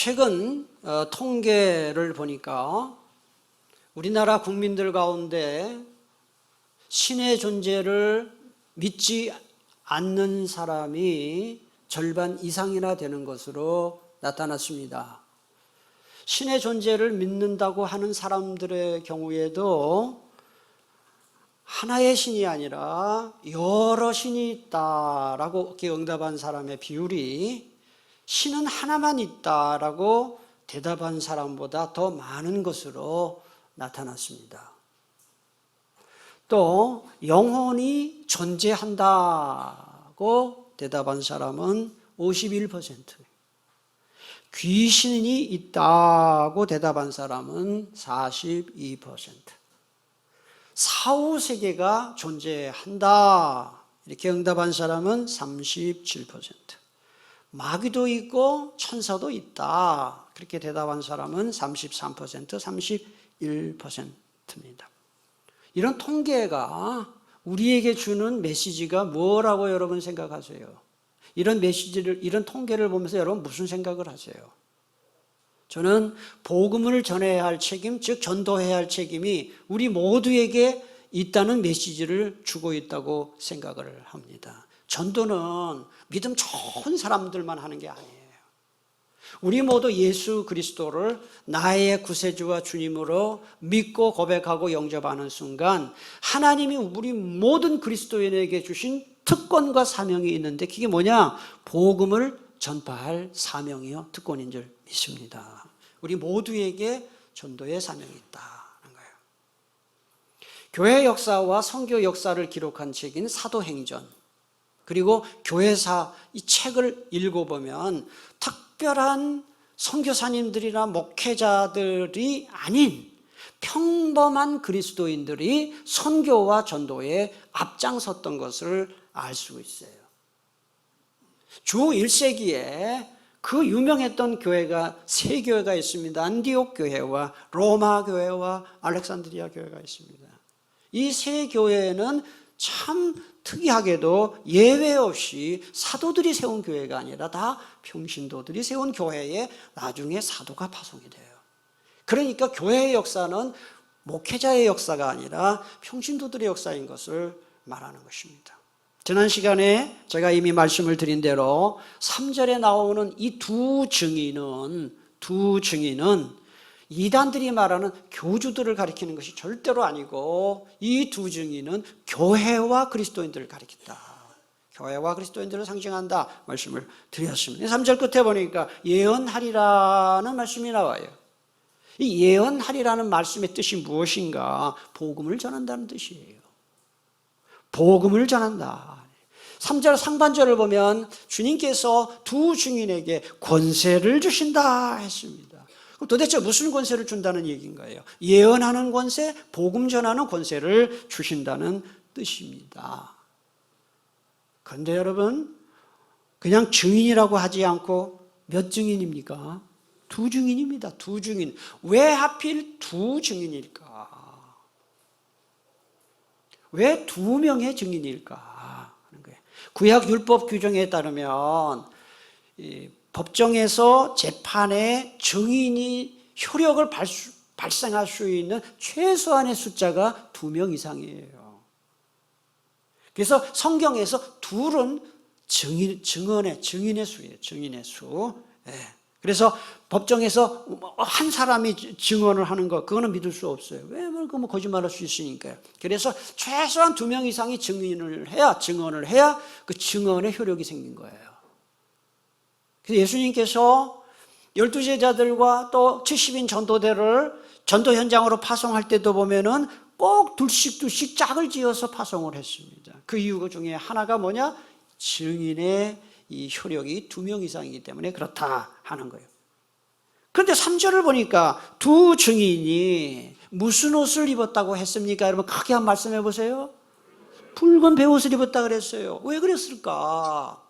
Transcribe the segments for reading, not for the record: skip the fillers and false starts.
최근 통계를 보니까 우리나라 국민들 가운데 신의 존재를 믿지 않는 사람이 절반 이상이나 되는 것으로 나타났습니다. 신의 존재를 믿는다고 하는 사람들의 경우에도 하나의 신이 아니라 여러 신이 있다라고 응답한 사람의 비율이 신은 하나만 있다라고 대답한 사람보다 더 많은 것으로 나타났습니다. 또 영혼이 존재한다고 대답한 사람은 51%, 귀신이 있다고 대답한 사람은 42%, 사후세계가 존재한다 이렇게 응답한 사람은 37%, 마귀도 있고 천사도 있다 그렇게 대답한 사람은 33%, 31%입니다. 이런 통계가 우리에게 주는 메시지가 뭐라고 여러분 생각하세요? 이런 메시지를, 이런 통계를 보면서 여러분 무슨 생각을 하세요? 저는 복음을 전해야 할 책임, 즉 전도해야 할 책임이 우리 모두에게 있다는 메시지를 주고 있다고 생각을 합니다. 전도는 믿음 좋은 사람들만 하는 게 아니에요. 우리 모두 예수 그리스도를 나의 구세주와 주님으로 믿고 고백하고 영접하는 순간 하나님이 우리 모든 그리스도인에게 주신 특권과 사명이 있는데 그게 뭐냐? 복음을 전파할 사명이요 특권인 줄 믿습니다. 우리 모두에게 전도의 사명이 있다는 거예요. 교회 역사와 선교 역사를 기록한 책인 사도행전 그리고 교회사 이 책을 읽어보면 특별한 선교사님들이나 목회자들이 아닌 평범한 그리스도인들이 선교와 전도에 앞장섰던 것을 알 수 있어요. 주 1세기에 그 유명했던 교회가 세 교회가 있습니다. 안디옥 교회와 로마 교회와 알렉산드리아 교회가 있습니다. 이 세 교회는 참 특이하게도 예외 없이 사도들이 세운 교회가 아니라 다 평신도들이 세운 교회에 나중에 사도가 파송이 돼요. 그러니까 교회의 역사는 목회자의 역사가 아니라 평신도들의 역사인 것을 말하는 것입니다. 지난 시간에 제가 이미 말씀을 드린 대로 3절에 나오는 이 두 증인은 이단들이 말하는 교주들을 가리키는 것이 절대로 아니고 이 두 증인은 교회와 그리스도인들을 가리킨다. 교회와 그리스도인들을 상징한다 말씀을 드렸습니다. 3절 끝에 보니까 예언하리라는 말씀이 나와요. 이 예언하리라는 말씀의 뜻이 무엇인가? 복음을 전한다는 뜻이에요. 복음을 전한다. 3절 상반절을 보면 주님께서 두 증인에게 권세를 주신다 했습니다. 그럼 도대체 무슨 권세를 준다는 얘기인가요? 예언하는 권세, 복음 전하는 권세를 주신다는 뜻입니다. 그런데 여러분, 그냥 증인이라고 하지 않고 몇 증인입니까? 두 증인입니다. 두 증인. 왜 하필 두 증인일까? 왜 두 명의 증인일까 하는 거예요. 구약 율법 규정에 따르면 법정에서 재판에 증인이 효력을 발생할 수 있는 최소한의 숫자가 2명 이상이에요. 그래서 성경에서 둘은 증인의 수예요. 증인의 수. 그래서 법정에서 한 사람이 증언을 하는 거 그거는 믿을 수 없어요. 왜? 그러면 거짓말할 수 있으니까요. 그래서 최소한 2명 이상이 증언을 해야 그 증언의 효력이 생긴 거예요. 그래서 예수님께서 12제자들과 또 70인 전도대를 전도 현장으로 파송할 때도 보면은 꼭 둘씩 짝을 지어서 파송을 했습니다. 그 이유 중에 하나가 뭐냐? 증인의 이 효력이 2명 이상이기 때문에 그렇다 하는 거예요. 그런데 3절을 보니까 두 증인이 무슨 옷을 입었다고 했습니까? 여러분 크게 한번 말씀해 보세요. 붉은 베옷을 입었다 그랬어요. 왜 그랬을까?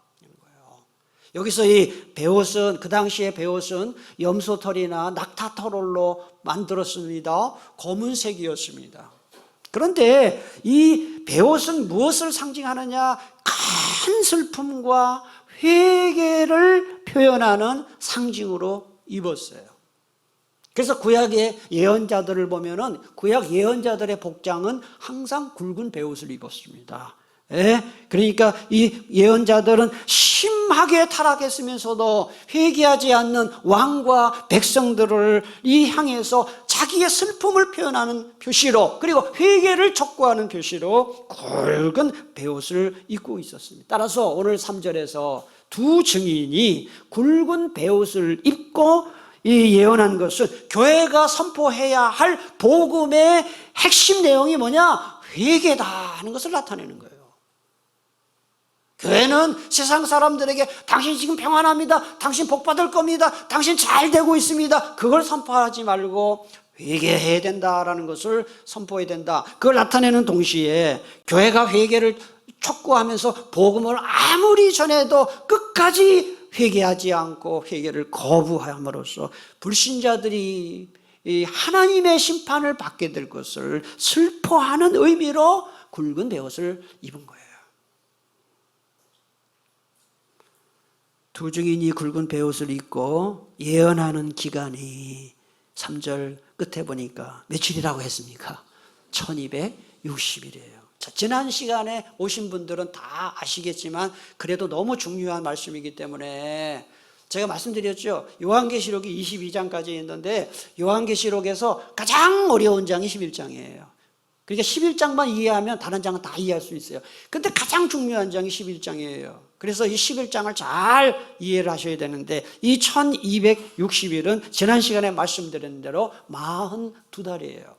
여기서 이 베옷은, 그 당시의 베옷은 염소털이나 낙타털로 만들었습니다. 검은색이었습니다. 그런데 이 베옷은 무엇을 상징하느냐? 큰 슬픔과 회개를 표현하는 상징으로 입었어요. 그래서 구약의 예언자들을 보면은 구약 예언자들의 복장은 항상 굵은 베옷을 입었습니다. 예? 그러니까 이 예언자들은 심하게 타락했으면서도 회개하지 않는 왕과 백성들을 이 향해서 자기의 슬픔을 표현하는 표시로, 그리고 회개를 촉구하는 표시로 굵은 베옷을 입고 있었습니다. 따라서 오늘 3절에서 두 증인이 굵은 베옷을 입고 이 예언한 것은 교회가 선포해야 할 복음의 핵심 내용이 뭐냐? 회개다 하는 것을 나타내는 거예요. 교회는 세상 사람들에게 당신 지금 평안합니다, 당신 복 받을 겁니다, 당신 잘 되고 있습니다, 그걸 선포하지 말고 회개해야 된다라는 것을 선포해야 된다. 그걸 나타내는 동시에 교회가 회개를 촉구하면서 복음을 아무리 전해도 끝까지 회개하지 않고 회개를 거부함으로써 불신자들이 이 하나님의 심판을 받게 될 것을 슬퍼하는 의미로 굵은 베옷을 입은 거예요. 두 증인이 굵은 베옷을 입고 예언하는 기간이 3절 끝에 보니까 며칠이라고 했습니까? 1260일이에요. 자, 지난 시간에 오신 분들은 다 아시겠지만 그래도 너무 중요한 말씀이기 때문에 제가 말씀드렸죠. 요한계시록이 22장까지 있는데 요한계시록에서 가장 어려운 장이 11장이에요. 그러니까 11장만 이해하면 다른 장은 다 이해할 수 있어요. 근데 가장 중요한 장이 11장이에요. 그래서 이 11장을 잘 이해를 하셔야 되는데 이 1260일은 지난 시간에 말씀드린 대로 42달이에요.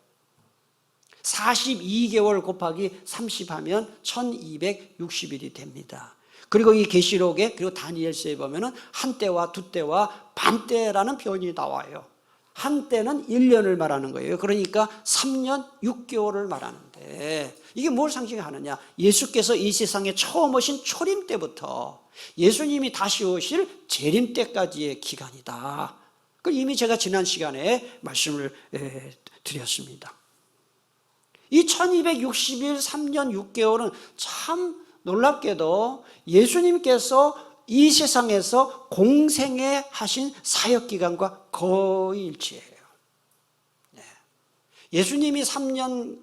42개월 곱하기 30하면 1260일이 됩니다. 그리고 이 계시록에 그리고 다니엘서에 보면은 한때와 두때와 반때라는 표현이 나와요. 한때는 1년을 말하는 거예요. 그러니까 3년 6개월을 말하는데 이게 뭘 상징하느냐? 예수께서 이 세상에 처음 오신 초림 때부터 예수님이 다시 오실 재림 때까지의 기간이다. 그걸 이미 제가 지난 시간에 말씀을 드렸습니다. 이 1260일 3년 6개월은 참 놀랍게도 예수님께서 이 세상에서 공생에 하신 사역기간과 거의 일치해요. 예수님이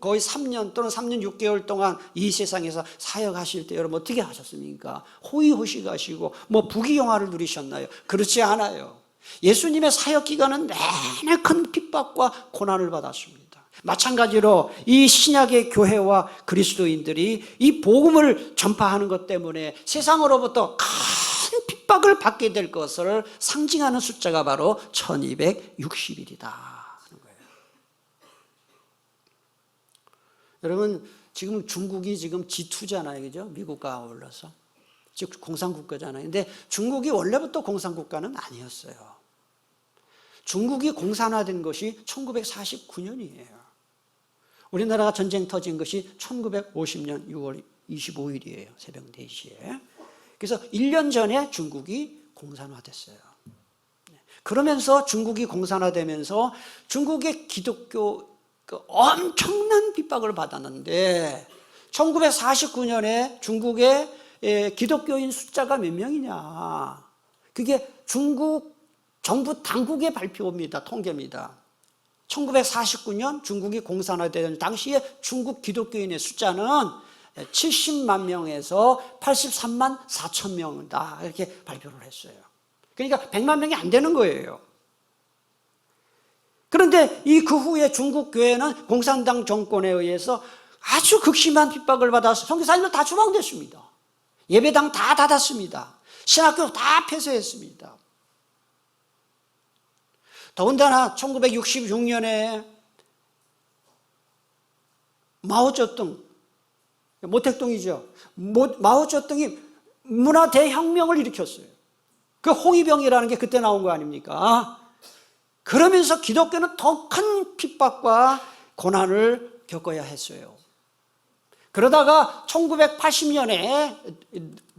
거의 3년 또는 3년 6개월 동안 이 세상에서 사역하실 때 여러분 어떻게 하셨습니까? 호의호식하시고 뭐 부귀영화를 누리셨나요? 그렇지 않아요. 예수님의 사역기간은 내내 큰 핍박과 고난을 받았습니다. 마찬가지로 이 신약의 교회와 그리스도인들이 이 복음을 전파하는 것 때문에 세상으로부터 큰 핍박을 받게 될 것을 상징하는 숫자가 바로 1260일이다 하는 거예요. 여러분 지금 중국이 지금 G2잖아요, 그죠? 미국과 아울러서 즉 공산국가잖아요. 근데 중국이 원래부터 공산국가는 아니었어요. 중국이 공산화된 것이 1949년이에요. 우리나라가 전쟁 터진 것이 1950년 6월 25일이에요. 새벽 4시에. 그래서 1년 전에 중국이 공산화됐어요. 그러면서 중국이 공산화되면서 중국의 기독교 엄청난 핍박을 받았는데 1949년에 중국의 기독교인 숫자가 몇 명이냐? 그게 중국 정부 당국의 발표입니다. 통계입니다. 1949년 중국이 공산화되던 당시에 중국 기독교인의 숫자는 70만 명에서 83만 4천 명이다 이렇게 발표를 했어요. 그러니까 100만 명이 안 되는 거예요. 그런데 그 후에 중국 교회는 공산당 정권에 의해서 아주 극심한 핍박을 받아서 선교사님들 다 추방됐습니다. 예배당 다 닫았습니다. 신학교 다 폐쇄했습니다. 더군다나 1966년에 마오쩌둥, 모택동이죠. 마오쩌둥이 문화 대혁명을 일으켰어요. 그 홍위병이라는 게 그때 나온 거 아닙니까? 그러면서 기독교는 더 큰 핍박과 고난을 겪어야 했어요. 그러다가 1980년에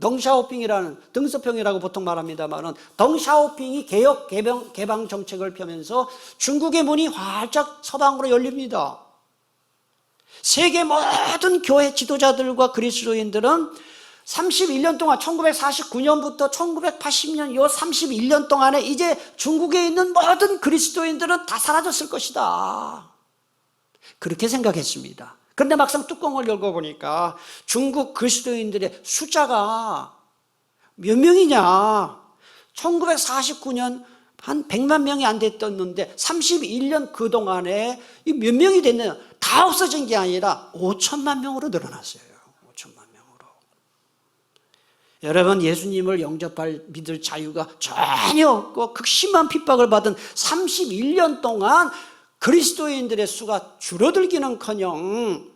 덩샤오핑이라는, 덩서평이라고 보통 말합니다만 덩샤오핑이 개혁 개방 정책을 펴면서 중국의 문이 활짝 서방으로 열립니다. 세계 모든 교회 지도자들과 그리스도인들은 31년 동안 1949년부터 1980년 요 31년 동안에 이제 중국에 있는 모든 그리스도인들은 다 사라졌을 것이다. 그렇게 생각했습니다. 그런데 막상 뚜껑을 열고 보니까 중국 그리스도인들의 숫자가 몇 명이냐? 1949년 한 100만 명이 안 됐었는데 31년 그동안에 몇 명이 됐느냐? 다 없어진 게 아니라 5천만 명으로 늘어났어요. 5천만 명으로. 여러분, 예수님을 영접할 믿을 자유가 전혀 없고 극심한 핍박을 받은 31년 동안 그리스도인들의 수가 줄어들기는커녕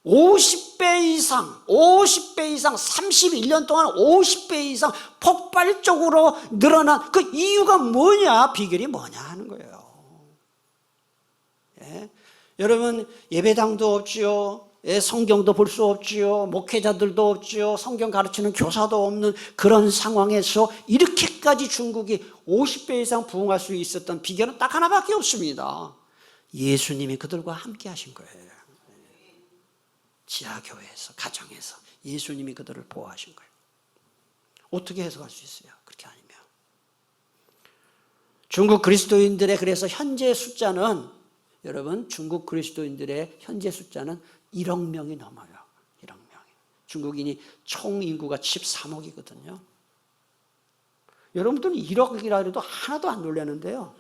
50배 이상 31년 동안 50배 이상 폭발적으로 늘어난 그 이유가 뭐냐, 비결이 뭐냐 하는 거예요. 예? 여러분, 예배당도 없지요, 예, 성경도 볼 수 없지요, 목회자들도 없지요, 성경 가르치는 교사도 없는 그런 상황에서 이렇게까지 중국이 50배 이상 부흥할 수 있었던 비결은 딱 하나밖에 없습니다. 예수님이 그들과 함께 하신 거예요. 지하교회에서, 가정에서 예수님이 그들을 보호하신 거예요. 어떻게 해석할 수 있어요? 그렇게 아니면. 중국 그리스도인들의 그래서 현재 숫자는, 여러분, 중국 그리스도인들의 현재 숫자는 1억 명이 넘어요. 1억 명이. 중국인이 총 인구가 13억이거든요. 여러분들은 1억이라 해도 하나도 안 놀라는데요.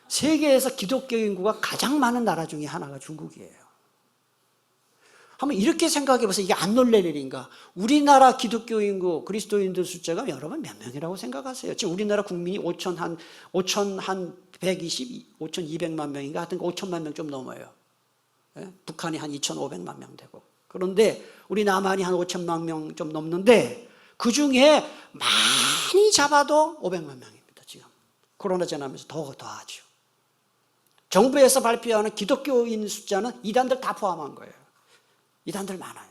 세계에서 기독교 인구가 가장 많은 나라 중에 하나가 중국이에요. 한번 이렇게 생각해 보세요. 이게 안 놀랄 일인가? 우리나라 기독교 인구, 그리스도인들 숫자가 여러분 몇 명이라고 생각하세요? 지금 우리나라 국민이 5,200만 명인가? 하여튼 5천만 명 좀 넘어요. 예? 북한이 한 2,500만 명 되고. 그런데 우리 남한이 한 5천만 명 좀 넘는데 그 중에 많이 잡아도 500만 명입니다. 지금 코로나 지나면서 더하죠. 정부에서 발표하는 기독교인 숫자는 이단들 다 포함한 거예요. 이단들 많아요.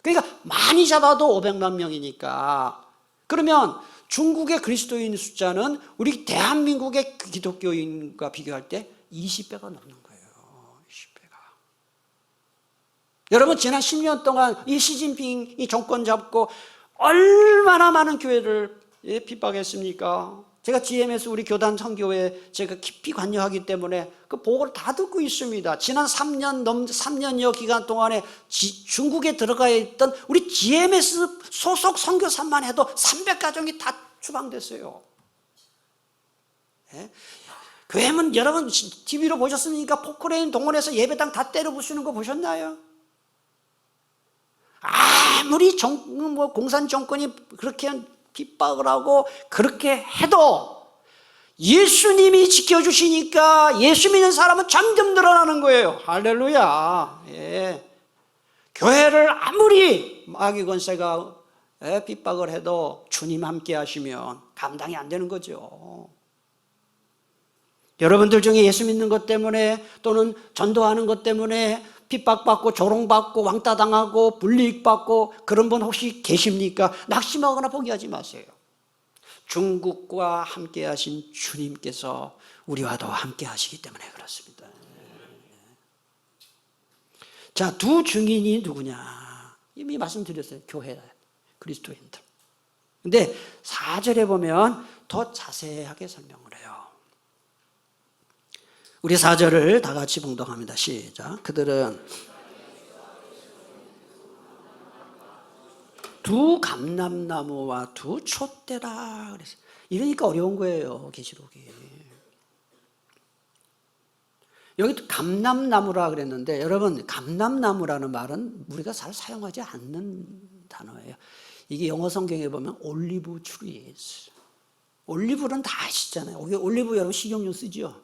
그러니까 많이 잡아도 500만 명이니까, 그러면 중국의 그리스도인 숫자는 우리 대한민국의 기독교인과 비교할 때 20배가 넘는 거예요. 20배가. 여러분, 지난 10년 동안 이 시진핑이 정권 잡고 얼마나 많은 교회를 핍박했습니까? 제가 GMS 우리 교단 선교회에 제가 깊이 관여하기 때문에 그 보고를 다 듣고 있습니다. 지난 3년여 기간 동안에 중국에 들어가 있던 우리 GMS 소속 선교사만 해도 300가정이 다 추방됐어요. 네? 교회는 여러분 TV로 보셨습니까? 포크레인 동원해서 예배당 다 때려 부수는 거 보셨나요? 아무리 공산 정권이 그렇게 핍박을 하고 그렇게 해도 예수님이 지켜주시니까 예수 믿는 사람은 점점 늘어나는 거예요. 할렐루야. 예. 교회를 아무리 마귀 권세가 핍박을 해도 주님 함께 하시면 감당이 안 되는 거죠. 여러분들 중에 예수 믿는 것 때문에 또는 전도하는 것 때문에 핍박받고 조롱받고 왕따당하고 불이익받고 그런 분 혹시 계십니까? 낙심하거나 포기하지 마세요. 중국과 함께 하신 주님께서 우리와도 함께 하시기 때문에 그렇습니다. 자, 두 증인이 누구냐? 이미 말씀드렸어요. 교회, 그리스도인들. 근데 4절에 보면 더 자세하게 설명을 해요. 우리 4절을 다 같이 봉독합니다. 시작. 그들은 두 감람나무와 두 촛대라 그랬어요. 이러니까 어려운 거예요, 계시록이. 여기 감람나무라 그랬는데, 여러분, 감람나무라는 말은 우리가 잘 사용하지 않는 단어예요. 이게 영어 성경에 보면 올리브 트리스. 올리브는 다 아시잖아요. 올리브 여러분 식용유 쓰죠?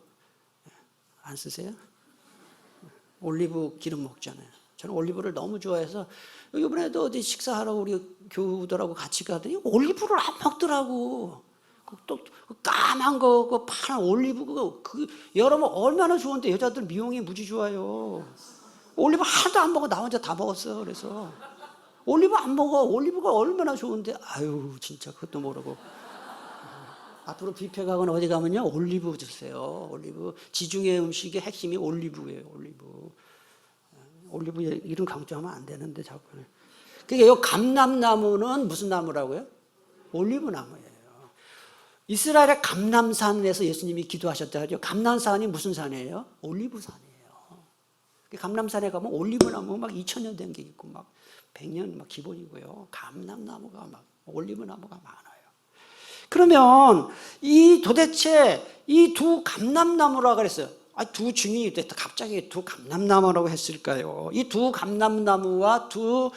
안 쓰세요? 올리브 기름 먹잖아요. 저는 올리브를 너무 좋아해서 이번에도 어디 식사하러 우리 교우들하고 같이 가더니 올리브를 안 먹더라고. 또 까만 거, 그 파란 올리브 그 여러분 얼마나 좋은데 여자들 미용이 무지 좋아요. 올리브 하나도 안 먹어. 나 혼자 다 먹었어. 그래서 올리브 안 먹어. 올리브가 얼마나 좋은데. 아유 진짜 그것도 모르고. 앞으로 뷔페 가거나 어디 가면요 올리브 주세요. 올리브. 지중해 음식의 핵심이 올리브예요. 올리브 이름 강조하면 안 되는데 자꾸. 그러니까 이 감람나무는 무슨 나무라고요? 올리브 나무예요. 이스라엘의 감람산에서 예수님이 기도하셨다 하죠. 감람산이 무슨 산이에요? 올리브 산이에요. 감람산에 가면 올리브 나무 막 2000년 된 게 있고 막 100년 막 기본이고요. 감람나무가 막 올리브 나무가 많아요. 그러면 이 도대체 이 두 감람나무라고 그랬어요. 두 증인이 됐다. 갑자기 두 감람나무라고 했을까요? 이 두 감람나무와 두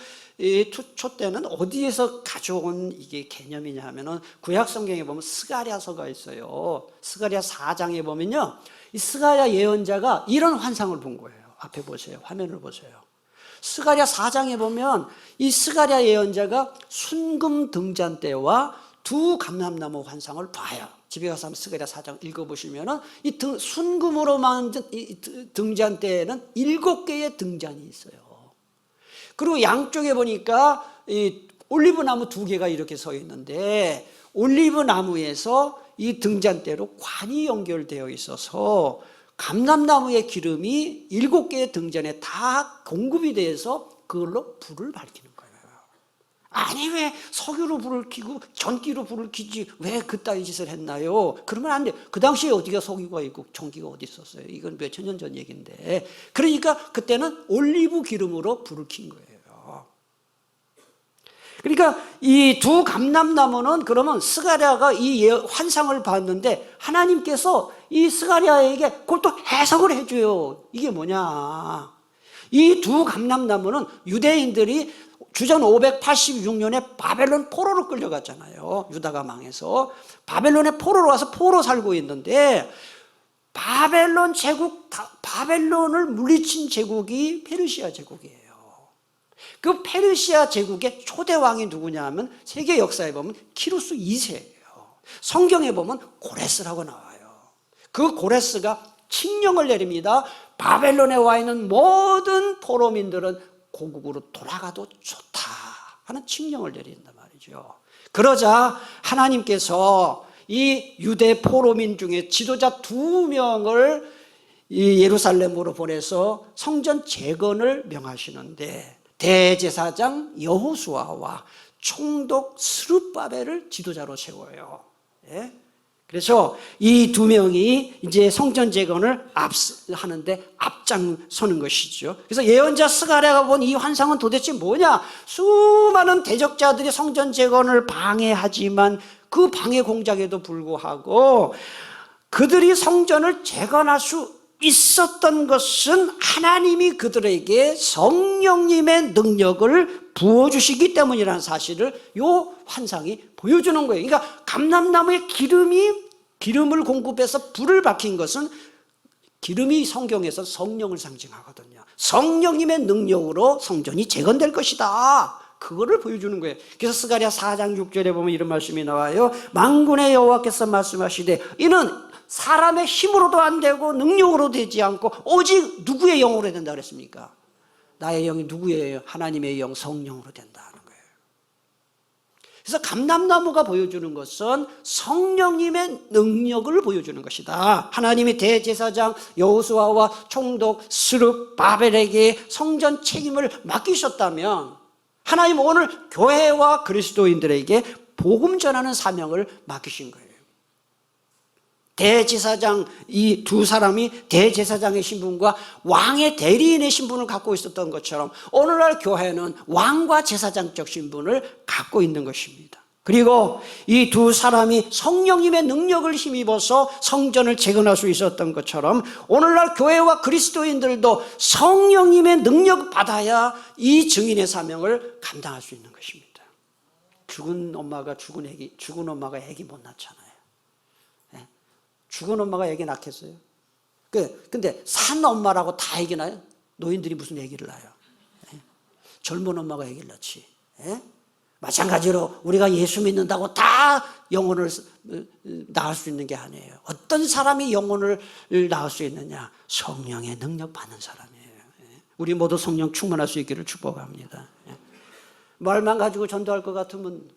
촛대는 어디에서 가져온 이게 개념이냐 하면은 구약 성경에 보면 스가랴서가 있어요. 스가랴 4장에 보면요. 이 스가랴 예언자가 이런 환상을 본 거예요. 앞에 보세요. 화면을 보세요. 스가랴 4장에 보면 이 스가랴 예언자가 순금 등잔대와 두 감람나무 환상을 봐요. 집에 가서 한번 스가랴 4장 읽어보시면은 이 순금으로 만든 이 등잔대에는 7개의 등잔이 있어요. 그리고 양쪽에 보니까 이 올리브 나무 2개가 이렇게 서 있는데 올리브 나무에서 이 등잔대로 관이 연결되어 있어서 감람나무의 기름이 7개의 등잔에 다 공급이 돼서 그걸로 불을 밝히는 거예요. 아니 왜 석유로 불을 켜고 전기로 불을 켜지 왜 그따위 짓을 했나요? 그러면 안 돼요. 그 당시에 어디가 석유가 있고 전기가 어디 있었어요? 이건 몇천 년 전 얘기인데. 그러니까 그때는 올리브 기름으로 불을 킨 거예요. 그러니까 이 두 감람나무는 그러면 스가랴가 이 환상을 봤는데 하나님께서 이 스가랴에게 그걸 또 해석을 해줘요. 이게 뭐냐? 이 두 감람나무는 유대인들이 주전 586년에 바벨론 포로로 끌려갔잖아요. 유다가 망해서 바벨론에 포로로 와서 포로 살고 있는데 바벨론 제국, 바벨론을 물리친 제국이 페르시아 제국이에요. 그 페르시아 제국의 초대 왕이 누구냐 하면 세계 역사에 보면 키루스 2세예요. 성경에 보면 고레스라고 나와요. 그 고레스가 칙령을 내립니다. 바벨론에 와 있는 모든 포로민들은 고국으로 돌아가도 좋다 하는 칙령을 내린단 말이죠. 그러자 하나님께서 이 유대 포로민 중에 지도자 2명을 이 예루살렘으로 보내서 성전 재건을 명하시는데 대제사장 여호수아와 총독 스룹바벨을 지도자로 세워요. 예? 그래서 이 2명이 이제 성전 재건을 하는데 앞장서는 것이죠. 그래서 예언자 스가랴가 본 이 환상은 도대체 뭐냐? 수많은 대적자들이 성전 재건을 방해하지만 그 방해 공작에도 불구하고 그들이 성전을 재건할 수 있었던 것은 하나님이 그들에게 성령님의 능력을 부어주시기 때문이라는 사실을 이 환상이 보여주는 거예요. 그러니까 감람나무의 기름을 공급해서 불을 밝힌 것은 기름이 성경에서 성령을 상징하거든요. 성령님의 능력으로 성전이 재건될 것이다. 그거를 보여주는 거예요. 그래서 스가랴 4장 6절에 보면 이런 말씀이 나와요. 만군의 여호와께서 말씀하시되 이는 사람의 힘으로도 안 되고 능력으로 되지 않고 오직 누구의 영으로 된다 그랬습니까? 나의 영이 누구예요? 하나님의 영 성령으로 된다는 거예요. 그래서 감람나무가 보여주는 것은 성령님의 능력을 보여주는 것이다. 하나님이 대제사장 여호수아와 총독 스룹바벨에게 성전 책임을 맡기셨다면 하나님 오늘 교회와 그리스도인들에게 복음 전하는 사명을 맡기신 거예요. 대제사장 이 2사람이 대제사장의 신분과 왕의 대리인의 신분을 갖고 있었던 것처럼 오늘날 교회는 왕과 제사장적 신분을 갖고 있는 것입니다. 그리고 이 2사람이 성령님의 능력을 힘입어서 성전을 재건할 수 있었던 것처럼 오늘날 교회와 그리스도인들도 성령님의 능력을 받아야 이 증인의 사명을 감당할 수 있는 것입니다. 죽은 엄마가 애기 못 낳잖아요. 죽은 엄마가 애기 낳겠어요? 근데 산 엄마라고 다 애기 낳아요? 노인들이 무슨 애기를 낳아요? 젊은 엄마가 애기를 낳지. 마찬가지로 우리가 예수 믿는다고 다 영혼을 낳을 수 있는 게 아니에요. 어떤 사람이 영혼을 낳을 수 있느냐? 성령의 능력 받는 사람이에요. 우리 모두 성령 충만할 수 있기를 축복합니다. 말만 가지고 전도할 것 같으면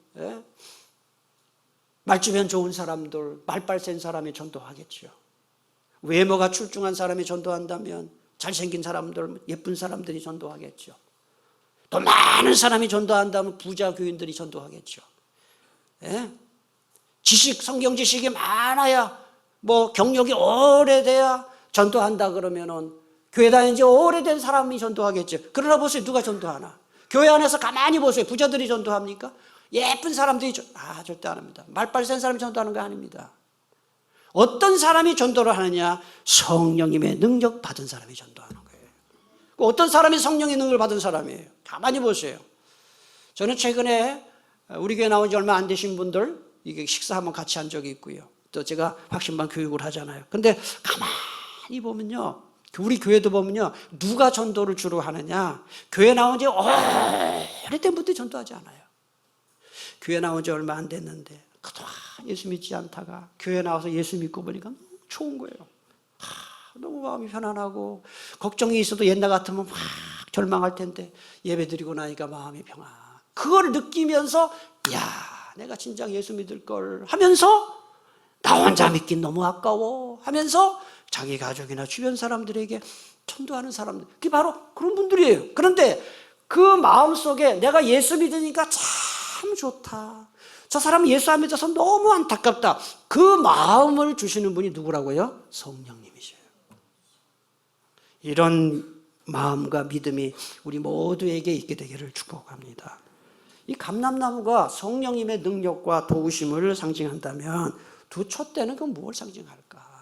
말주변 좋은 사람들, 말빨 센 사람이 전도하겠죠. 외모가 출중한 사람이 전도한다면 잘생긴 사람들, 예쁜 사람들이 전도하겠죠. 또 많은 사람이 전도한다면 부자 교인들이 전도하겠죠. 예? 성경 지식이 많아야, 뭐 경력이 오래돼야 전도한다 그러면은 교회 다닌 지 오래된 사람이 전도하겠죠. 그러나 보세요, 누가 전도하나? 교회 안에서 가만히 보세요. 부자들이 전도합니까? 예쁜 사람들이 절대 안 합니다. 말빨 센 사람이 전도하는 거 아닙니다. 어떤 사람이 전도를 하느냐? 성령님의 능력 받은 사람이 전도하는 거예요. 어떤 사람이 성령의 능력을 받은 사람이에요? 가만히 보세요. 저는 최근에 우리 교회 나온 지 얼마 안 되신 분들 이게 식사 한번 같이 한 적이 있고요. 또 제가 확신반 교육을 하잖아요. 근데 가만히 보면요, 우리 교회도 보면요, 누가 전도를 주로 하느냐? 교회 나온 지 오래된 분들이 전도하지 않아요. 교회 나온 지 얼마 안 됐는데 그동안 예수 믿지 않다가 교회 나와서 예수 믿고 보니까 너무 좋은 거예요. 너무 마음이 편안하고, 걱정이 있어도 옛날 같으면 막 절망할 텐데 예배 드리고 나니까 마음이 평안. 그걸 느끼면서 내가 진작 예수 믿을 걸 하면서 나 혼자 믿긴 너무 아까워 하면서 자기 가족이나 주변 사람들에게 전도하는 사람들, 그게 바로 그런 분들이에요. 그런데 그 마음속에 내가 예수 믿으니까 참 좋다, 저 사람은 예수 안 믿어서 너무 안타깝다, 그 마음을 주시는 분이 누구라고요? 성령님이셔요. 이런 마음과 믿음이 우리 모두에게 있게 되기를 축복합니다. 이 감람나무가 성령님의 능력과 도우심을 상징한다면 두 촛대는 그건 무엇을 상징할까?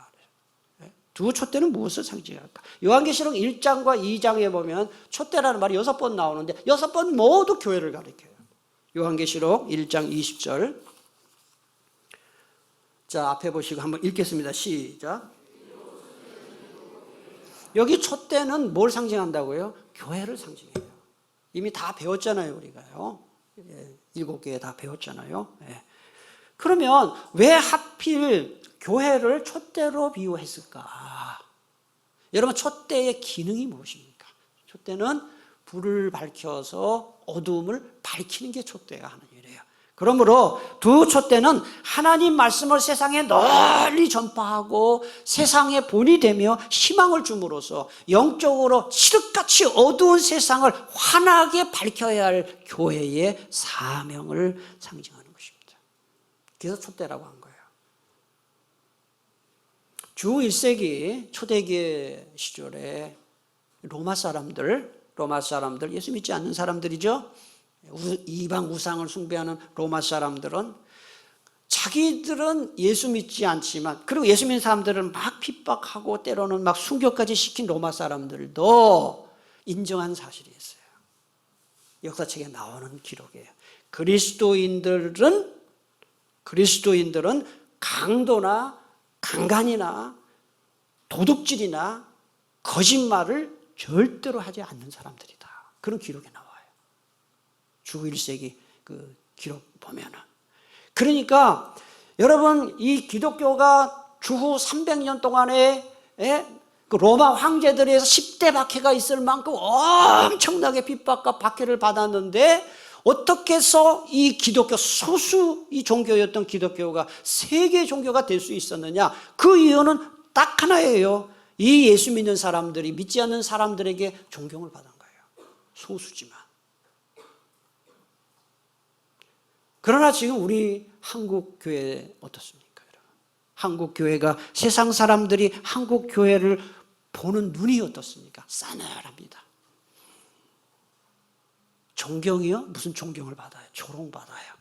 두 촛대는 무엇을 상징할까? 요한계시록 1장과 2장에 보면 촛대라는 말이 6번 나오는데 6번 모두 교회를 가리켜요. 요한계시록 1장 20절. 자, 앞에 보시고 한번 읽겠습니다. 시작. 여기 촛대는 뭘 상징한다고요? 교회를 상징해요. 이미 다 배웠잖아요, 우리가요. 7개 다 배웠잖아요. 그러면 왜 하필 교회를 촛대로 비유했을까? 여러분, 촛대의 기능이 무엇입니까? 촛대는 불을 밝혀서 어두움을 밝히는 게 촛대가 하는 일이에요. 그러므로 두 촛대는 하나님 말씀을 세상에 널리 전파하고 세상의 본이 되며 희망을 줌으로써 영적으로 칠흑같이 어두운 세상을 환하게 밝혀야 할 교회의 사명을 상징하는 것입니다. 그래서 촛대라고 한 거예요. 주 1세기 초대교회 시절에 로마 사람들, 예수 믿지 않는 사람들이죠. 이방 우상을 숭배하는 로마 사람들은 자기들은 예수 믿지 않지만, 그리고 예수 믿는 사람들은 막 핍박하고 때로는 막 순교까지 시킨 로마 사람들도 인정한 사실이 있어요. 역사책에 나오는 기록이에요. 그리스도인들은 강도나 강간이나 도둑질이나 거짓말을 절대로 하지 않는 사람들이다. 그런 기록이 나와요. 주 1세기 그 기록 보면은. 그러니까 여러분, 이 기독교가 주후 300년 동안에 그 로마 황제들에 의해서 10대 박해가 있을 만큼 엄청나게 핍박과 박해를 받았는데, 어떻게 해서 이 기독교, 소수 이 종교였던 기독교가 세계 종교가 될 수 있었느냐? 그 이유는 딱 하나예요. 이 예수 믿는 사람들이 믿지 않는 사람들에게 존경을 받은 거예요. 소수지만. 그러나 지금 우리 한국 교회 어떻습니까, 여러분? 한국 교회가 세상 사람들이 한국 교회를 보는 눈이 어떻습니까? 싸늘합니다. 존경이요? 무슨 존경을 받아요? 조롱받아요.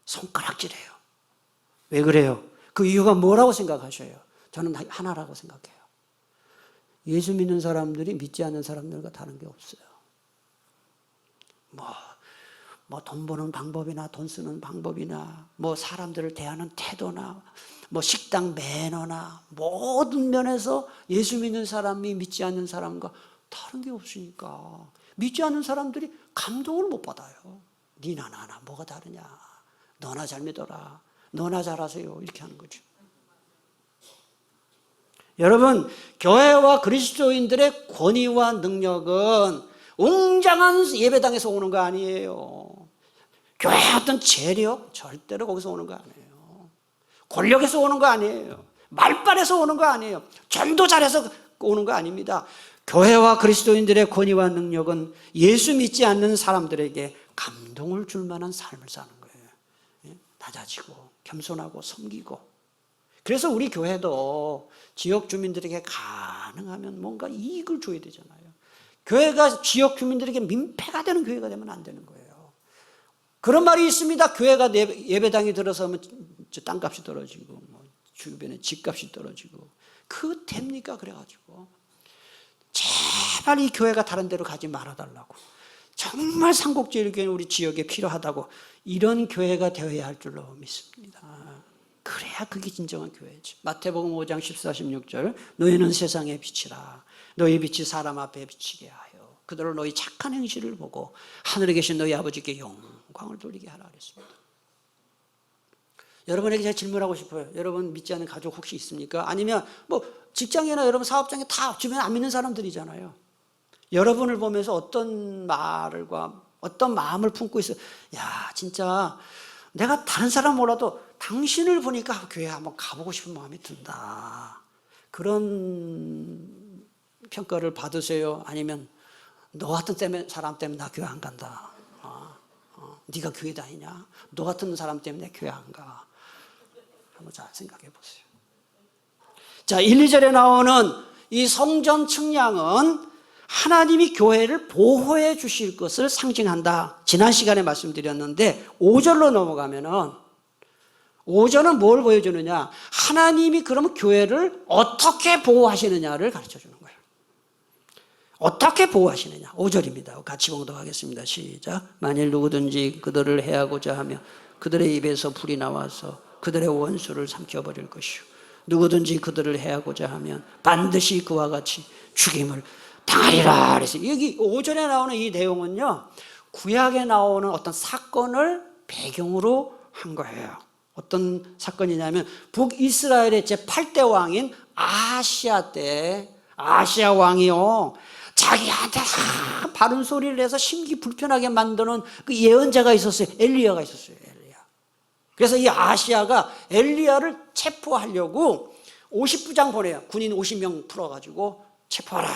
손가락질해요. 왜 그래요? 그 이유가 뭐라고 생각하셔요? 저는 하나라고 생각해요. 예수 믿는 사람들이 믿지 않는 사람들과 다른 게 없어요. 돈 버는 방법이나 돈 쓰는 방법이나 사람들을 대하는 태도나 식당 매너나 모든 면에서 예수 믿는 사람이 믿지 않는 사람과 다른 게 없으니까 믿지 않는 사람들이 감동을 못 받아요. 니나 나나 뭐가 다르냐, 너나 잘 믿어라, 너나 잘하세요, 이렇게 하는 거죠. 여러분, 교회와 그리스도인들의 권위와 능력은 웅장한 예배당에서 오는 거 아니에요. 교회의 어떤 재력, 절대로 거기서 오는 거 아니에요. 권력에서 오는 거 아니에요. 말빨에서 오는 거 아니에요. 전도 잘해서 오는 거 아닙니다. 교회와 그리스도인들의 권위와 능력은 예수 믿지 않는 사람들에게 감동을 줄 만한 삶을 사는 거예요. 낮아지고 겸손하고 섬기고. 그래서 우리 교회도 지역 주민들에게 가능하면 뭔가 이익을 줘야 되잖아요. 교회가 지역 주민들에게 민폐가 되는 교회가 되면 안 되는 거예요. 그런 말이 있습니다. 교회가 예배당이 들어서면 땅값이 떨어지고 주변에 집값이 떨어지고. 그거 됩니까? 그래가지고 제발 이 교회가 다른 데로 가지 말아달라고. 정말 삼국제일교회는 우리 지역에 필요하다고. 이런 교회가 되어야 할 줄로 믿습니다. 그래야 그게 진정한 교회지. 마태복음 5장 14, 16절 너희는 세상의 빛이라. 너희 빛이 사람 앞에 비치게 하여 그들을 너희 착한 행실을 보고 하늘에 계신 너희 아버지께 영광을 돌리게 하라 그랬습니다. 여러분에게 제가 질문하고 싶어요. 여러분 믿지 않는 가족 혹시 있습니까? 아니면 뭐 직장이나 여러분 사업장에 다 주변에 안 믿는 사람들이잖아요. 여러분을 보면서 어떤 말과 어떤 마음을 품고 있어요. 야, 진짜 내가 다른 사람 몰라도 당신을 보니까 교회 한번 가보고 싶은 마음이 든다. 그런 평가를 받으세요? 아니면 너 같은 사람 때문에 나 교회 안 간다. 네가 교회 다니냐? 너 같은 사람 때문에 내 교회 안 가. 한번 잘 생각해 보세요. 자, 1, 2절에 나오는 이 성전 측량은 하나님이 교회를 보호해 주실 것을 상징한다. 지난 시간에 말씀드렸는데 5절로 넘어가면은 5절은 뭘 보여주느냐? 하나님이 그러면 교회를 어떻게 보호하시느냐를 가르쳐 주는 거예요. 어떻게 보호하시느냐? 5절입니다. 같이 봉독하겠습니다. 시작. 만일 누구든지 그들을 해하고자 하며 그들의 입에서 불이 나와서 그들의 원수를 삼켜버릴 것이요. 누구든지 그들을 해하고자 하면 반드시 그와 같이 죽임을 당하리라. 그래서 여기 5절에 나오는 이 내용은요, 구약에 나오는 어떤 사건을 배경으로 한 거예요. 어떤 사건이냐면 북이스라엘의 제8대 왕인 아시아 때, 아시아 왕이요, 자기한테 바른 소리를 내서 심기 불편하게 만드는 그 예언자가 있었어요. 엘리야가 있었어요. 엘리야. 그래서 이 아시아가 엘리야를 체포하려고 50부장 보내요. 군인 50명 풀어가지고 체포하라.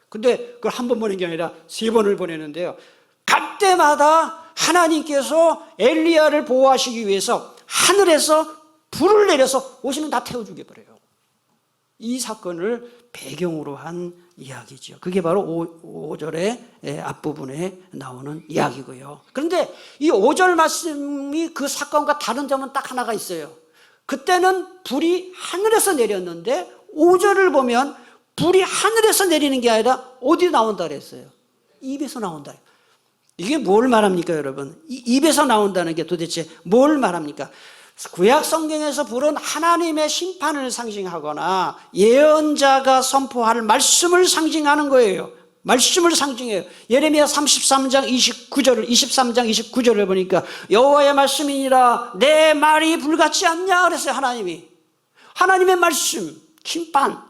근데 그걸 한 번 보낸 게 아니라 3번을 보내는데요. 갈 때마다 하나님께서 엘리야를 보호하시기 위해서 하늘에서 불을 내려서 50명 다 태워 죽여버려요. 이 사건을 배경으로 한 이야기죠. 그게 바로 5절의 앞부분에 나오는 이야기고요. 그런데 이 5절 말씀이 그 사건과 다른 점은 딱 하나가 있어요. 그때는 불이 하늘에서 내렸는데 5절을 보면 불이 하늘에서 내리는 게 아니라 어디서 나온다 그랬어요? 입에서 나온다. 이게 뭘 말합니까, 여러분? 입에서 나온다는 게 도대체 뭘 말합니까? 구약 성경에서 불은 하나님의 심판을 상징하거나 예언자가 선포할 말씀을 상징하는 거예요. 말씀을 상징해요. 예레미야 33장 29절을 보니까 여호와의 말씀이니라 내 말이 불같지 않냐 그랬어요. 하나님의 말씀, 심판.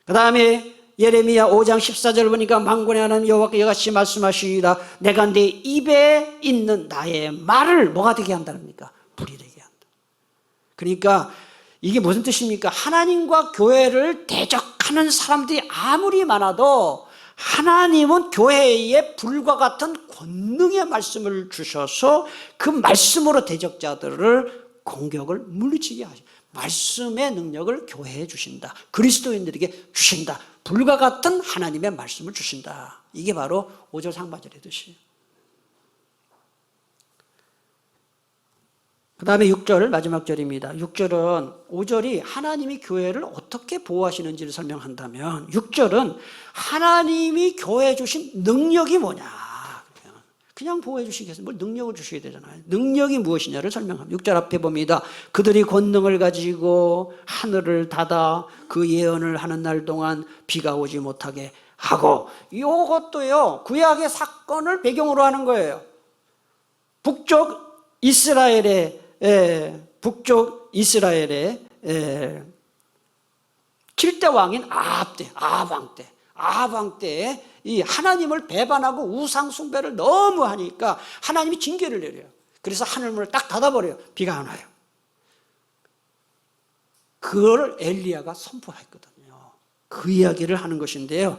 그 다음에 예레미야 5장 14절을 보니까 만군의 하나님 여호와께서 이같이 말씀하시니라 내가 내 입에 있는 나의 말을 뭐가 되게 한다입니까? 불이 되게 한다. 그러니까 이게 무슨 뜻입니까? 하나님과 교회를 대적하는 사람들이 아무리 많아도 하나님은 교회에 불과 같은 권능의 말씀을 주셔서 그 말씀으로 대적자들을 공격을 물리치게 하십니다. 말씀의 능력을 교회에 주신다. 그리스도인들에게 주신다. 불과 같은 하나님의 말씀을 주신다. 이게 바로 5절 상반절의 뜻이에요. 그 다음에 6절 마지막 절입니다. 6절은 5절이 하나님이 교회를 어떻게 보호하시는지를 설명한다면 6절은 하나님이 교회에 주신 능력이 뭐냐. 그냥 보호해 주시겠어요? 뭘 능력을 주셔야 되잖아요. 능력이 무엇이냐를 설명합니다. 6절 앞에 봅니다. 그들이 권능을 가지고 하늘을 닫아 그 예언을 하는 날 동안 비가 오지 못하게 하고, 이것도요 구약의 사건을 배경으로 하는 거예요. 북쪽 이스라엘의 7대 왕인 아합 왕 때에 이 하나님을 배반하고 우상 숭배를 너무 하니까 하나님이 징계를 내려요. 그래서 하늘문을 딱 닫아버려요. 비가 안 와요. 그걸 엘리야가 선포했거든요. 그 이야기를 하는 것인데요.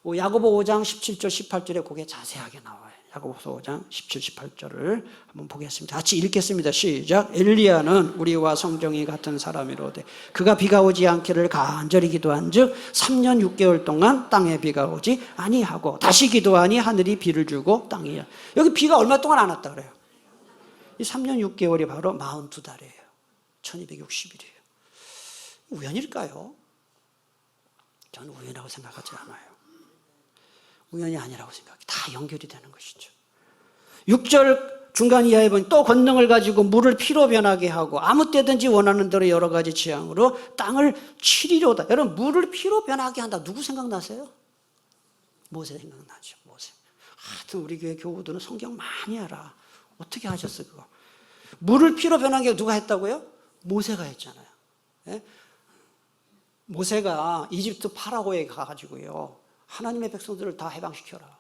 야고보 5장 17절 18절에 그게 자세하게 나와요. 야고보서 5장 17, 18절을 한번 보겠습니다. 같이 읽겠습니다. 시작. 엘리야는 우리와 성정이 같은 사람이로되 그가 비가 오지 않기를 간절히 기도한즉 3년 6개월 동안 땅에 비가 오지 아니하고 다시 기도하니 하늘이 비를 주고 땅이. 여기 비가 얼마 동안 안 왔다 그래요? 이 3년 6개월이 바로 42달이에요. 1260일이에요. 우연일까요? 저는 우연이라고 생각하지 않아요. 우연이 아니라고 생각해. 다 연결이 되는 것이죠. 6절 중간 이하에 보니 또 권능을 가지고 물을 피로 변하게 하고 아무 때든지 원하는 대로 여러 가지 지향으로 땅을 치리로다. 여러분, 물을 피로 변하게 한다. 누구 생각나세요? 모세 생각나죠. 모세. 하여튼 우리 교회 교우들은 성경 많이 알아. 어떻게 하셨어 그거? 물을 피로 변하게 누가 했다고요? 모세가 했잖아요. 예? 모세가 이집트 파라오에 가가지고요, 하나님의 백성들을 다 해방시켜라.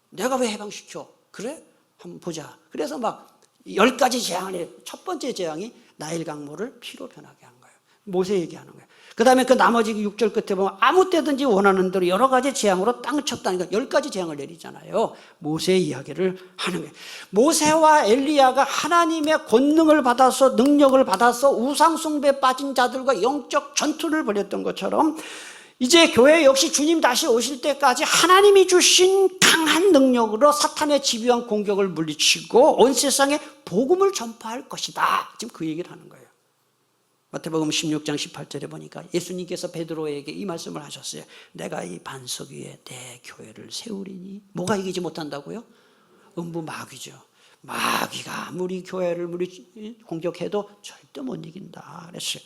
내가 왜 해방시켜? 그래? 한번 보자. 그래서 막 10가지 재앙을 해. 첫 번째 재앙이 나일 강물을 피로 변하게 한 거예요. 모세 얘기하는 거예요. 그 다음에 그 나머지 6절 끝에 보면 아무 때든지 원하는 대로 여러 가지 재앙으로 땅을 쳤다니까 10가지 재앙을 내리잖아요. 모세의 이야기를 하는 거예요. 모세와 엘리야가 하나님의 권능을 받아서, 능력을 받아서 우상숭배에 빠진 자들과 영적 전투를 벌였던 것처럼 이제 교회 역시 주님 다시 오실 때까지 하나님이 주신 강한 능력으로 사탄의 집요한 공격을 물리치고 온 세상에 복음을 전파할 것이다. 지금 그 얘기를 하는 거예요. 마태복음 16장 18절에 보니까 예수님께서 베드로에게 이 말씀을 하셨어요. 내가 이 반석 위에 내 교회를 세우리니. 뭐가 이기지 못한다고요? 음부 마귀죠. 마귀가 아무리 교회를 공격해도 절대 못 이긴다 그랬어요.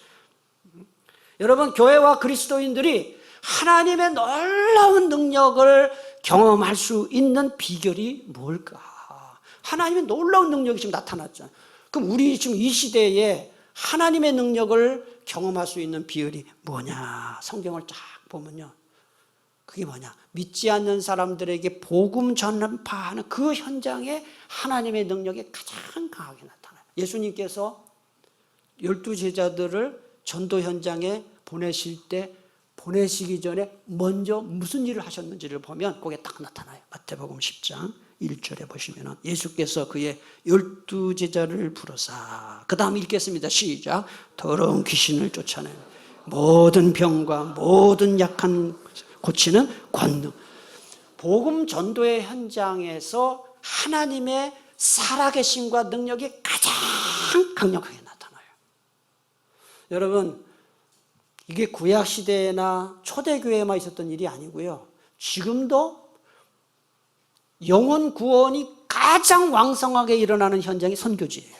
여러분, 교회와 그리스도인들이 하나님의 놀라운 능력을 경험할 수 있는 비결이 뭘까? 하나님의 놀라운 능력이 지금 나타났잖아요. 그럼 우리 지금 이 시대에 하나님의 능력을 경험할 수 있는 비결이 뭐냐? 성경을 쫙 보면요, 그게 뭐냐? 믿지 않는 사람들에게 복음 전파하는 그 현장에 하나님의 능력이 가장 강하게 나타나요. 예수님께서 12제자들을 전도 현장에 보내시기 전에 먼저 무슨 일을 하셨는지를 보면 거기에 딱 나타나요. 마태복음 10장 1절에 보시면 예수께서 그의 12제자를 부르사, 그 다음 읽겠습니다. 시작. 더러운 귀신을 쫓아내는 모든 병과 모든 약한 고치는 권능. 복음 전도의 현장에서 하나님의 살아계심과 능력이 가장 강력하게 나타나요. 여러분, 이게 구약시대나 초대교회에만 있었던 일이 아니고요, 지금도 영혼 구원이 가장 왕성하게 일어나는 현장이 선교지예요.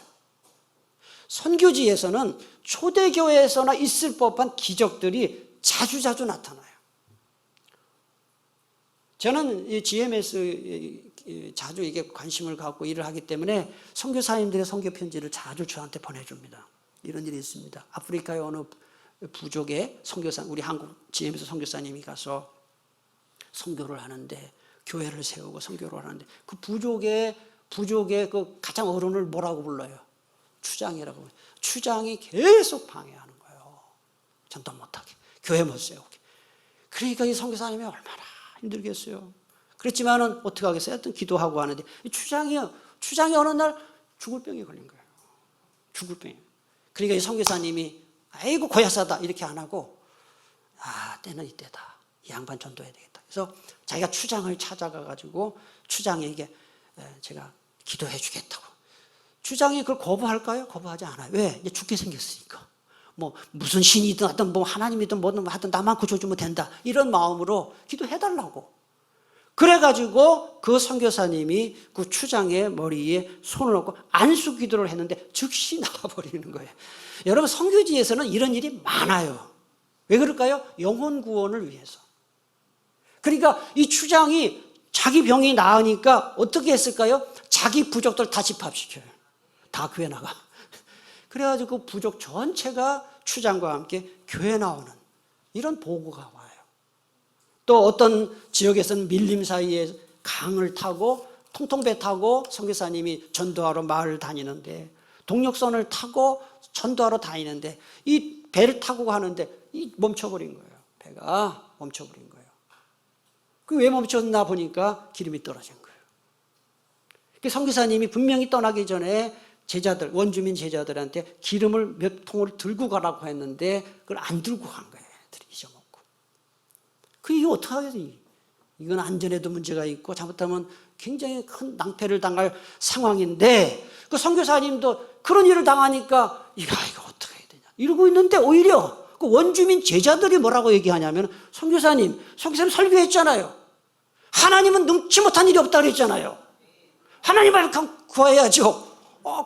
선교지에서는 초대교회에서나 있을 법한 기적들이 자주자주 나타나요. 저는 이 GMS 자주 이게 관심을 갖고 일을 하기 때문에 선교사님들의 선교 편지를 자주 저한테 보내줍니다. 이런 일이 있습니다. 아프리카의 어느 부족의 선교사, 우리 한국 GMS 선교사님이 가서 선교를 하는데, 교회를 세우고 선교를 하는데, 그 부족의 그 가장 어른을 뭐라고 불러요? 추장이라고. 추장이 계속 방해하는 거예요. 전도 못하게, 교회 못 세우게. 그러니까 이 선교사님이 얼마나 힘들겠어요. 그렇지만은 어떻게 하겠어요? 하여튼 기도하고 하는데, 이 추장이 어느 날 죽을 병에 걸린 거예요. 죽을 병에. 그러니까 이 선교사님이 아이고 고야사다 이렇게 안 하고, 때는 이때다, 이 양반 전도해야 되겠다. 그래서 자기가 추장을 찾아가가지고 추장에게 제가 기도해 주겠다고. 추장이 그걸 거부할까요? 거부하지 않아요. 왜? 이제 죽게 생겼으니까. 뭐 무슨 신이든 어떤 뭐 하나님이든 뭐든 하여튼 나만 고쳐주면 된다, 이런 마음으로 기도해달라고. 그래가지고 그 선교사님이 그 추장의 머리에 손을 얹고 안수 기도를 했는데 즉시 나가버리는 거예요. 여러분, 선교지에서는 이런 일이 많아요. 왜 그럴까요? 영혼 구원을 위해서. 그러니까 이 추장이 자기 병이 나으니까 어떻게 했을까요? 자기 부족들 다 집합시켜요. 다 교회 나가. 그래가지고 그 부족 전체가 추장과 함께 교회 나오는 이런 보고가 와요. 또 어떤 지역에서는 밀림 사이에 강을 타고 통통배 타고 선교사님이 전도하러 마을 다니는데, 동력선을 타고 전도하러 다니는데 이 배를 타고 가는데 이 멈춰버린 거예요. 배가 멈춰버린 거예요. 왜 멈췄나 보니까 기름이 떨어진 거예요. 선교사님이 분명히 떠나기 전에 제자들, 원주민 제자들한테 기름을 몇 통을 들고 가라고 했는데 그걸 안 들고 간 거예요. 애들이 잊어먹고. 이거 어떻게 하겠니? 이건 안전에도 문제가 있고 잘못하면 굉장히 큰 낭패를 당할 상황인데 그 선교사님도 그런 일을 당하니까 이거 어떻게 해야 되냐 이러고 있는데 오히려 그 원주민 제자들이 뭐라고 얘기하냐면 선교사님 설교했잖아요. 하나님은 능치 못한 일이 없다 그랬잖아요. 하나님을 구해야죠.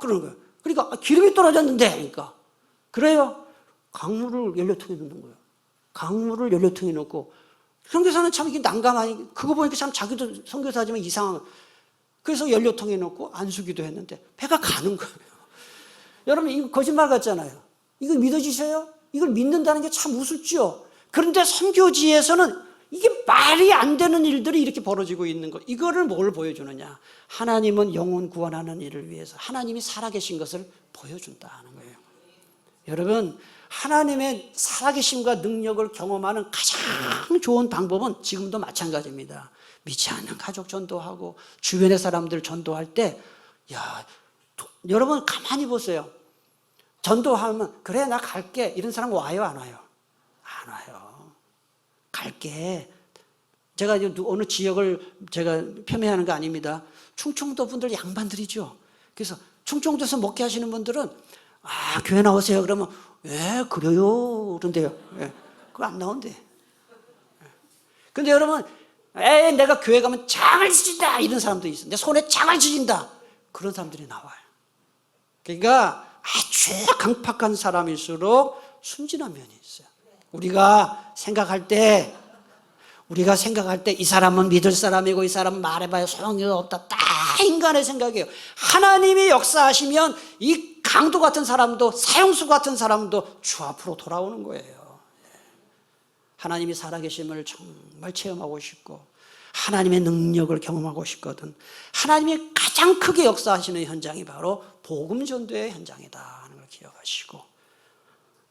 그런 거예요. 그러니까 기름이 떨어졌는데 그러니까 그래요. 강물을 연료통에 넣는 거예요. 강물을 연료통에 넣고 선교사는 참 이게 난감하니 그거 보니까 참 자기도 선교사지만 이상한 그래서 연료통에 넣고 안수기도 했는데 배가 가는 거예요. 여러분 이거 거짓말 같잖아요. 이거 믿어지세요? 이걸 믿는다는 게 참 우습죠. 그런데 선교지에서는 이게 말이 안 되는 일들이 이렇게 벌어지고 있는 것. 이거를 뭘 보여주느냐. 하나님은 영혼 구원하는 일을 위해서 하나님이 살아계신 것을 보여준다는 거예요. 여러분 하나님의 살아계심과 능력을 경험하는 가장 좋은 방법은 지금도 마찬가지입니다. 믿지 않는 가족 전도하고 주변의 사람들 전도할 때 여러분 가만히 보세요. 전도하면 그래 나 갈게 이런 사람 와요 안 와요? 안 와요. 갈게. 제가 어느 지역을 제가 폄훼하는 거 아닙니다. 충청도 분들 양반들이죠. 그래서 충청도에서 목회 하시는 분들은 교회 나오세요 그러면 그래요 그런데요. 그거 안 나온대. 근데 여러분 내가 교회 가면 장을 지진다 이런 사람도 있어. 내 손에 장을 지진다 그런 사람들이 나와요. 그러니까 아주 강팍한 사람일수록 순진한 면이 있어요. 우리가 생각할 때 이 사람은 믿을 사람이고 이 사람은 말해봐야 소용이 없다. 딱 인간의 생각이에요. 하나님이 역사하시면 이 강도 같은 사람도 사형수 같은 사람도 주 앞으로 돌아오는 거예요. 하나님이 살아계심을 정말 체험하고 싶고 하나님의 능력을 경험하고 싶거든. 하나님이 가장 크게 역사하시는 현장이 바로 복음 전도의 현장이다 하는 걸 기억하시고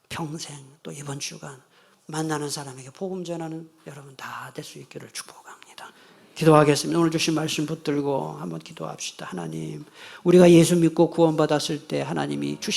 평생 또 이번 주간 만나는 사람에게 복음 전하는 여러분 다 될 수 있기를 축복합니다. 기도하겠습니다. 오늘 주신 말씀 붙들고 한번 기도합시다. 하나님, 우리가 예수 믿고 구원받았을 때 하나님이 주신